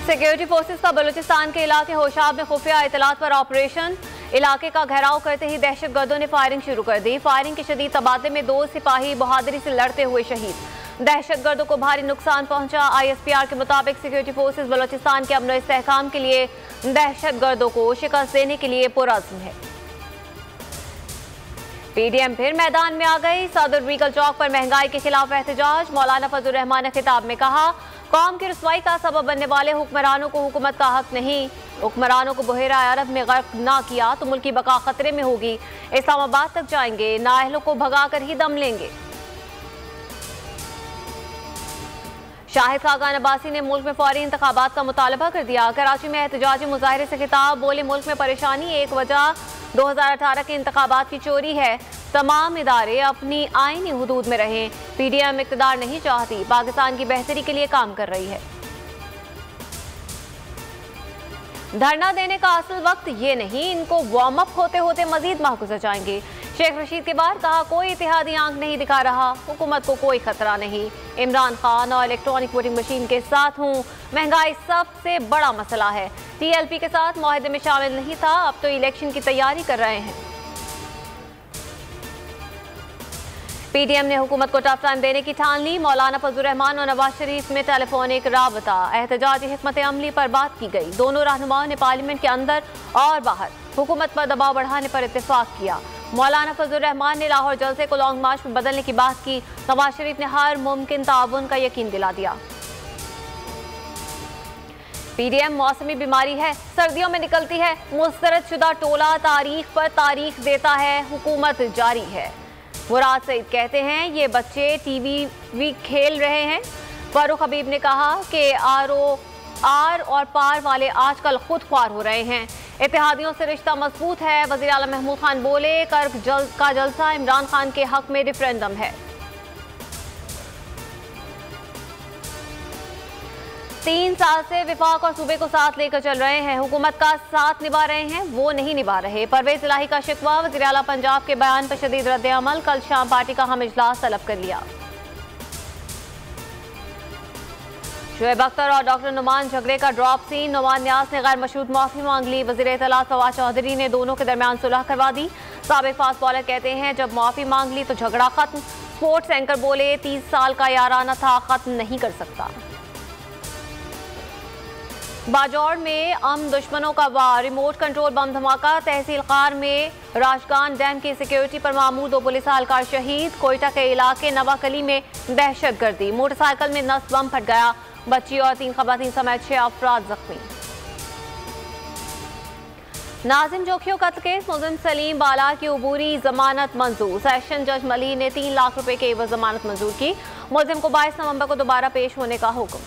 Security forces का बलूचिस्तान के इलाके होशाब में खुफिया इतलात पर ऑपरेशन। इलाके का घेराव करते ही दहशतगर्दों ने फायरिंग शुरू कर दी। फायरिंग के शदीद तबादले में 2 सिपाही बहादुरी से लड़ते हुए शहीद। दहशतगर्दों को भारी नुकसान पहुंचा। ISPR के मुताबिक सिक्योरिटी फोर्सेस बलूचिस्तान के अमन इस्तेहकाम के लिए दहशतगर्दों को शिकस्त देने के लिए पुरअज़्म है। PDM फिर मैदान में आ गई। सदर रीगल चौक पर महंगाई के खिलाफ एहतजाज। मौलाना फजल रहमान ने खिताब में कहा, कौम की रुसवाई का सबब बनने वाले हुक्मरानों को हुकूमत का हक नहीं। हुक्मरानों को बहेरा अरब में गर्क ना किया तो मुल्क की बका खतरे में होगी। इस्लामाबाद तक जाएंगे, नाअहलों को भगाकर ही दम लेंगे। शाहिद खाकान अब्बासी ने मुल्क में फौरी इंतखाबात का मुतालबा कर दिया। कराची में एहतजाजी मुजाहरे से खिताब। बोले, मुल्क में परेशानी एक वजह 2018 के इंतखाबात की चोरी है। तमाम इदारे अपनी आईनी हुदूद में रहें। PDM इक़्तिदार नहीं चाहती, पाकिस्तान की बेहतरी के लिए काम कर रही है। धरना देने का असल वक्त ये नहीं, इनको वार्म अप होते होते मजीद माह गुजर जाएंगे। शेख रशीद के बाद कहा, कोई इत्तेहादी आंख नहीं दिखा रहा, हुकूमत को कोई खतरा नहीं। इमरान खान और इलेक्ट्रॉनिक वोटिंग मशीन के साथ हूँ। महंगाई सबसे बड़ा मसला है। TLP के साथ मुआहदे में शामिल नहीं था, अब तो इलेक्शन की तैयारी कर रहे हैं। PDM ने हुकूमत को टफ टाइम देने की ठान ली। मौलाना फजल रहमान और नवाज शरीफ में टेलीफोनिक राबता। एहतजाजी हिकमत अमली पर बात की गई। दोनों रहनुमाओं ने पार्लियामेंट के अंदर और बाहर हुकूमत पर दबाव बढ़ाने पर इत्तेफाक किया। मौलाना फजल रहमान ने लाहौर जलसे को लॉन्ग मार्च में बदलने की बात की। नवाज शरीफ ने हर मुमकिन ताउन का यकीन दिला दिया। PDM मौसमी बीमारी है, सर्दियों में निकलती है। मुस्तरद शुदा टोला तारीख पर तारीख देता है, हुकूमत जारी है। मुराद सईद कहते हैं, ये बच्चे TV खेल रहे हैं। फारूक हबीब ने कहा कि आर और पार वाले आजकल खुद ख्वार हो रहे हैं। इत्तेहादियों से रिश्ता मजबूत है। वज़ीर आला महमूद खान बोले, कर्क का जलसा इमरान खान के हक में रेफरेंडम है। 3 साल से विफाक और सूबे को साथ लेकर चल रहे हैं, हुकूमत का साथ निभा रहे हैं, वो नहीं निभा रहे। परवेज इलाही का शिकवा। वज़ीर आला पंजाब के बयान पर शदीद रद्द अमल। कल शाम पार्टी का हम इजलास तलब कर लिया। शुएब अख्तर और डॉक्टर नुमान झगड़े का ड्रॉप सीन। नुमान न्याज ने गैर मशरूत माफी मांग ली। वज़ीर इत्तलात फवाद चौधरी ने दोनों के दरमियान सुलह करवा दी। साबिक फास्ट बॉलर कहते हैं, जब माफी मांग ली तो झगड़ा खत्म। स्पोर्ट्स एंकर बोले, 30 साल का याराना था, खत्म नहीं कर सकता। बाजौड़ में दुश्मनों का वार। रिमोट कंट्रोल बम धमाका। तहसील खार में राजगान डैम की सिक्योरिटी पर मामूर 2 पुलिस एहलकार शहीद। कोयटा के इलाके नवाकली में दहशतगर्दी। मोटरसाइकिल में नस बम फट गया। बच्ची और 3 खवातीन समेत 6 अफराद जख्मी। नाजिम जोखियों कत्ल केस। मुलजिम सलीम बाला की उबूरी जमानत मंजूर। सेशन जज मली ने 3 लाख रुपए के एवज जमानत मंजूर की। मुलजिम को 22 नवंबर को दोबारा पेश होने का हुक्म।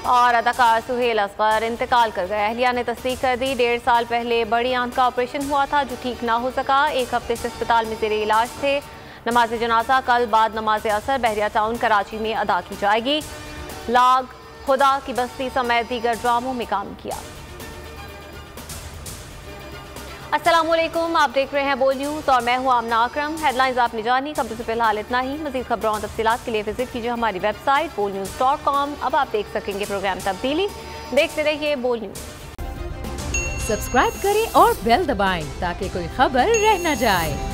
और अदाकार सुहेल असगर इंतकाल कर गए। अहलिया ने तस्दीक कर दी। 1.5 साल पहले बड़ी आंत का ऑपरेशन हुआ था जो ठीक ना हो सका। 1 हफ्ते से अस्पताल में जेरे इलाज थे। नमाज जनाजा कल बाद नमाज असर बहरिया टाउन कराची में अदा की जाएगी। लाग, खुदा की बस्ती समेत दीगर ड्रामों में काम किया। अस्सलामुअलैकुम, आप देख रहे हैं बोल न्यूज़ और मैं हूं आमना अकरम। हेडलाइंस आपने जानी, खबरों से फिलहाल इतना ही। मजीद खबरों और तफसीलात के लिए विजिट कीजिए हमारी वेबसाइट bolnews.com। अब आप देख सकेंगे प्रोग्राम तब्दीली। देखते रहिए बोल न्यूज़। सब्सक्राइब करें और बेल दबाएं ताकि कोई खबर रह न जाए।